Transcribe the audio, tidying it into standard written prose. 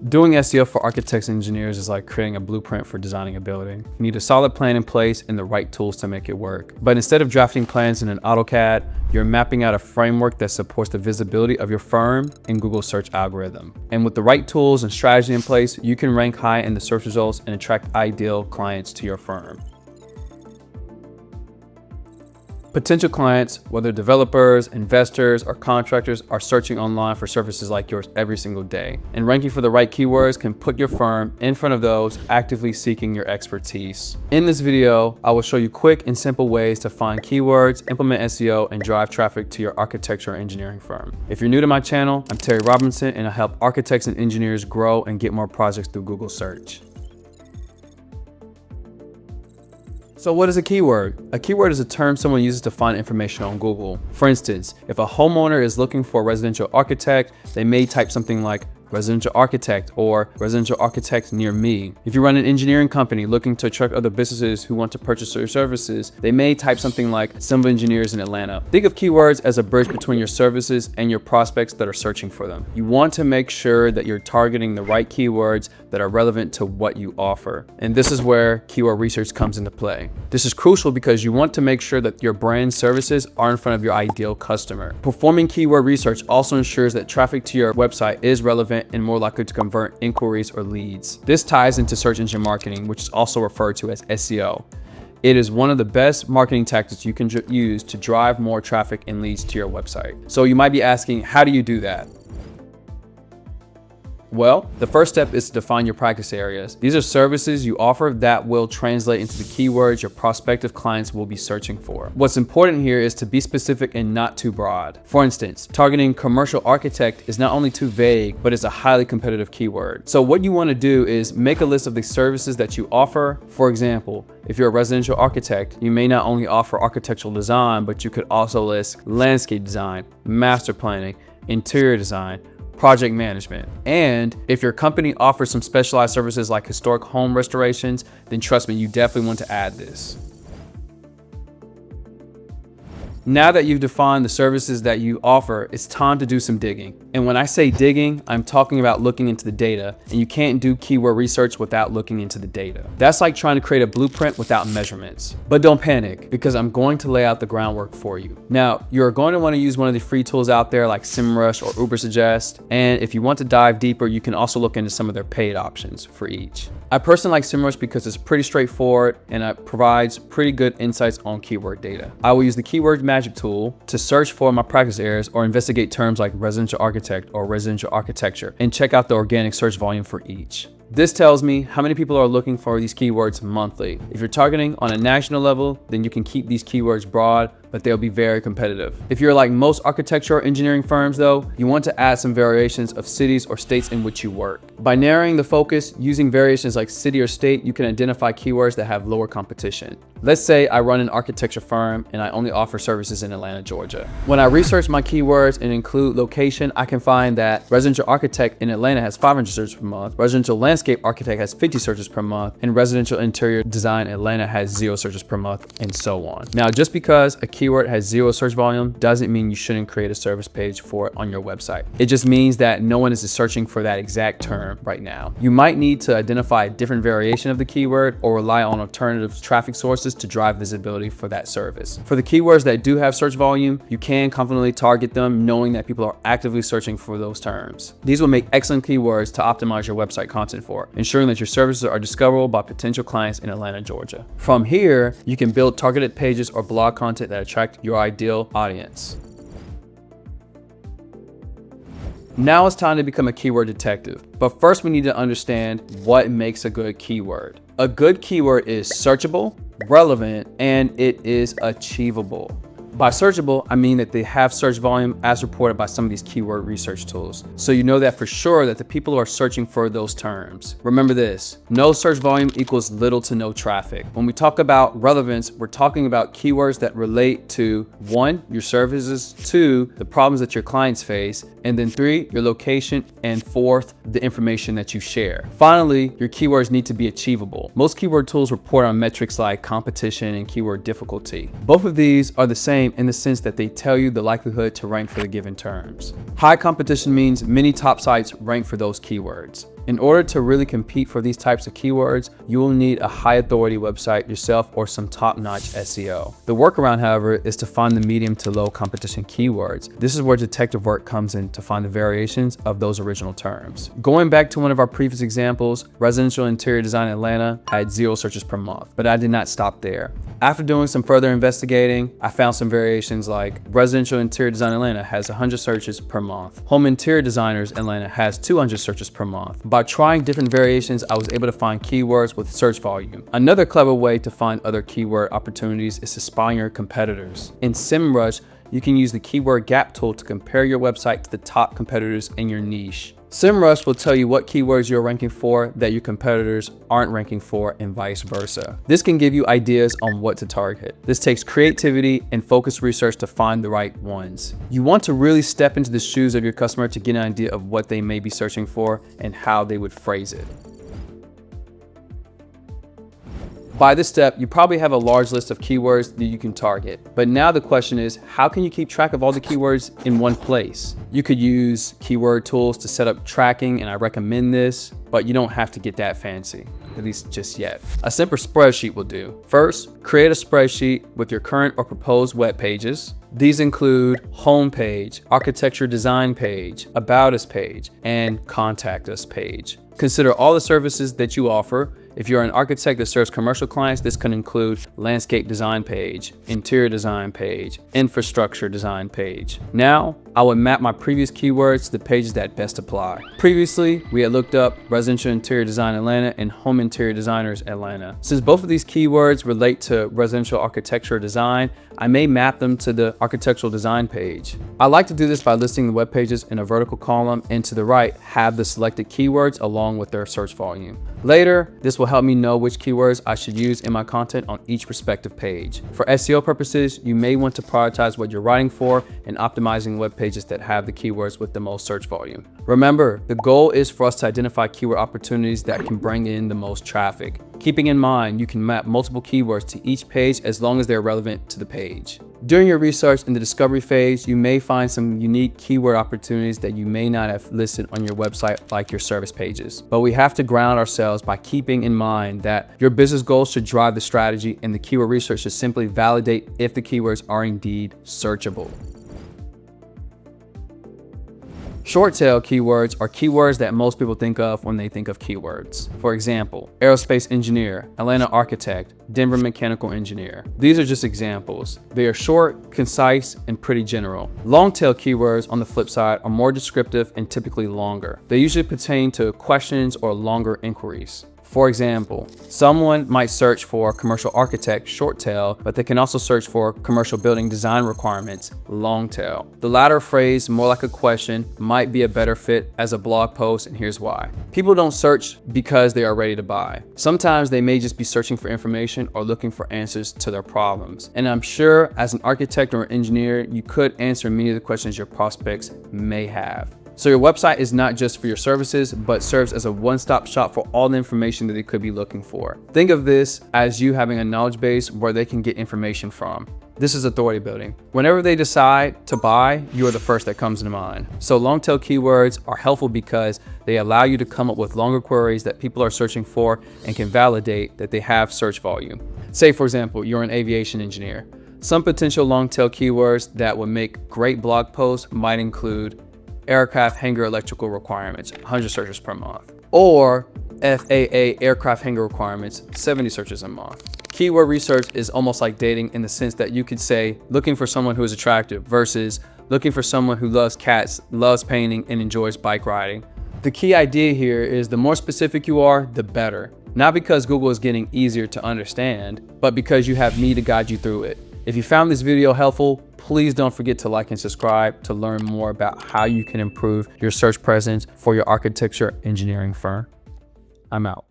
Doing SEO for architects and engineers is like creating a blueprint for designing a building. You need a solid plan in place and the right tools to make it work. But instead of drafting plans in an AutoCAD, you're mapping out a framework that supports the visibility of your firm in Google search algorithm. And with the right tools and strategy in place, you can rank high in the search results and attract ideal clients to your firm. Potential clients, whether developers, investors, or contractors, are searching online for services like yours every single day. And ranking for the right keywords can put your firm in front of those actively seeking your expertise. In this video, I will show you quick and simple ways to find keywords, implement SEO, and drive traffic to your architecture or engineering firm. If you're new to my channel, I'm Terry Robinson, and I help architects and engineers grow and get more projects through Google search. So what is a keyword? A keyword is a term someone uses to find information on Google. For instance, if a homeowner is looking for a residential architect, they may type something like residential architect or residential architect near me. If you run an engineering company looking to attract other businesses who want to purchase your services, they may type something like civil engineers in Atlanta. Think of keywords as a bridge between your services and your prospects that are searching for them. You want to make sure that you're targeting the right keywords that are relevant to what you offer. And this is where keyword research comes into play. This is crucial because you want to make sure that your brand services are in front of your ideal customer. Performing keyword research also ensures that traffic to your website is relevant and more likely to convert inquiries or leads. This ties into search engine marketing, which is also referred to as SEO. It is one of the best marketing tactics you can use to drive more traffic and leads to your website. So you might be asking, how do you do that? Well, the first step is to define your practice areas. These are services you offer that will translate into the keywords your prospective clients will be searching for. What's important here is to be specific and not too broad. For instance, targeting commercial architect is not only too vague, but it's a highly competitive keyword. So what you want to do is make a list of the services that you offer. For example, if you're a residential architect, you may not only offer architectural design, but you could also list landscape design, master planning, interior design, project management. And if your company offers some specialized services like historic home restorations, then trust me, you definitely want to add this. Now that you've defined the services that you offer, it's time to do some digging. And when I say digging, I'm talking about looking into the data, and you can't do keyword research without looking into the data. That's like trying to create a blueprint without measurements. But don't panic, because I'm going to lay out the groundwork for you. Now, you're going to want to use one of the free tools out there like SEMrush or Ubersuggest. And if you want to dive deeper, you can also look into some of their paid options for each. I personally like SEMrush because it's pretty straightforward and it provides pretty good insights on keyword data. I will use the keyword magic tool to search for my practice areas or investigate terms like residential architect or residential architecture and check out the organic search volume for each. This tells me how many people are looking for these keywords monthly. If you're targeting on a national level, then you can keep these keywords broad, but they'll be very competitive. If you're like most architecture or engineering firms though, you want to add some variations of cities or states in which you work. By narrowing the focus using variations like city or state, you can identify keywords that have lower competition. Let's say I run an architecture firm and I only offer services in Atlanta, Georgia. When I research my keywords and include location, I can find that residential architect in Atlanta has 500 searches per month, residential landscape architect has 50 searches per month, and residential interior design Atlanta has 0 searches per month, and so on. Now, just because a keyword has 0 search volume doesn't mean you shouldn't create a service page for it on your website. It just means that no one is searching for that exact term right now. You might need to identify a different variation of the keyword or rely on alternative traffic sources to drive visibility for that service. For the keywords that do have search volume, you can confidently target them knowing that people are actively searching for those terms. These will make excellent keywords to optimize your website content for, ensuring that your services are discoverable by potential clients in Atlanta, Georgia. From here, you can build targeted pages or blog content that attract your ideal audience. Now it's time to become a keyword detective. But first we need to understand what makes a good keyword. A good keyword is searchable, relevant, and it is achievable. By searchable, I mean that they have search volume as reported by some of these keyword research tools. So you know that for sure that the people are searching for those terms. Remember this, no search volume equals little to no traffic. When we talk about relevance, we're talking about keywords that relate to 1, your services, 2, the problems that your clients face, and then 3, your location, and 4th, the information that you share. Finally, your keywords need to be achievable. Most keyword tools report on metrics like competition and keyword difficulty. Both of these are the same in the sense that they tell you the likelihood to rank for the given terms. High competition means many top sites rank for those keywords. In order to really compete for these types of keywords, you will need a high authority website yourself or some top-notch SEO. The workaround, however, is to find the medium to low competition keywords. This is where detective work comes in to find the variations of those original terms. Going back to one of our previous examples, residential interior design Atlanta had 0 searches per month, but I did not stop there. After doing some further investigating, I found some variations like residential interior design Atlanta has 100 searches per month. Home interior designers Atlanta has 200 searches per month. By trying different variations, I was able to find keywords with search volume. Another clever way to find other keyword opportunities is to spy on your competitors. In SEMrush, you can use the keyword gap tool to compare your website to the top competitors in your niche. SEMrush will tell you what keywords you're ranking for that your competitors aren't ranking for, and vice versa. This can give you ideas on what to target. This takes creativity and focused research to find the right ones. You want to really step into the shoes of your customer to get an idea of what they may be searching for and how they would phrase it. By this step, you probably have a large list of keywords that you can target. But now the question is, how can you keep track of all the keywords in one place? You could use keyword tools to set up tracking, and I recommend this, but you don't have to get that fancy, at least just yet. A simple spreadsheet will do. First, create a spreadsheet with your current or proposed web pages. These include homepage, architecture design page, about us page, and contact us page. Consider all the services that you offer. If you're an architect that serves commercial clients, this can include landscape design page, interior design page, infrastructure design page. Now, I would map my previous keywords to the pages that best apply. Previously, we had looked up residential interior design Atlanta and home interior designers Atlanta. Since both of these keywords relate to residential architecture design, I may map them to the architectural design page. I like to do this by listing the web pages in a vertical column, and to the right, have the selected keywords along with their search volume. Later, this will help me know which keywords I should use in my content on each respective page. For SEO purposes, you may want to prioritize what you're writing for and optimizing web pages that have the keywords with the most search volume. Remember, the goal is for us to identify keyword opportunities that can bring in the most traffic. Keeping in mind, you can map multiple keywords to each page as long as they're relevant to the page. During your research in the discovery phase, you may find some unique keyword opportunities that you may not have listed on your website, like your service pages. But we have to ground ourselves by keeping in mind that your business goals should drive the strategy, and the keyword research should simply validate if the keywords are indeed searchable. Short tail keywords are keywords that most people think of when they think of keywords. For example, aerospace engineer, Atlanta architect, Denver mechanical engineer. These are just examples. They are short, concise, and pretty general. Long tail keywords, on the flip side, are more descriptive and typically longer. They usually pertain to questions or longer inquiries. For example, someone might search for commercial architect, short tail, but they can also search for commercial building design requirements, long tail. The latter phrase, more like a question, might be a better fit as a blog post, and here's why. People don't search because they are ready to buy. Sometimes they may just be searching for information or looking for answers to their problems. And I'm sure as an architect or an engineer, you could answer many of the questions your prospects may have. So your website is not just for your services, but serves as a one-stop shop for all the information that they could be looking for. Think of this as you having a knowledge base where they can get information from. This is authority building. Whenever they decide to buy, you are the first that comes to mind. So long tail keywords are helpful because they allow you to come up with longer queries that people are searching for and can validate that they have search volume. Say, for example, you're an aviation engineer. Some potential long tail keywords that would make great blog posts might include aircraft hangar electrical requirements, 100 searches per month. Or FAA aircraft hangar requirements, 70 searches a month. Keyword research is almost like dating in the sense that you could say looking for someone who is attractive versus looking for someone who loves cats, loves painting, and enjoys bike riding. The key idea here is the more specific you are, the better. Not because Google is getting easier to understand, but because you have me to guide you through it. If you found this video helpful, please don't forget to like and subscribe to learn more about how you can improve your search presence for your architecture engineering firm. I'm out.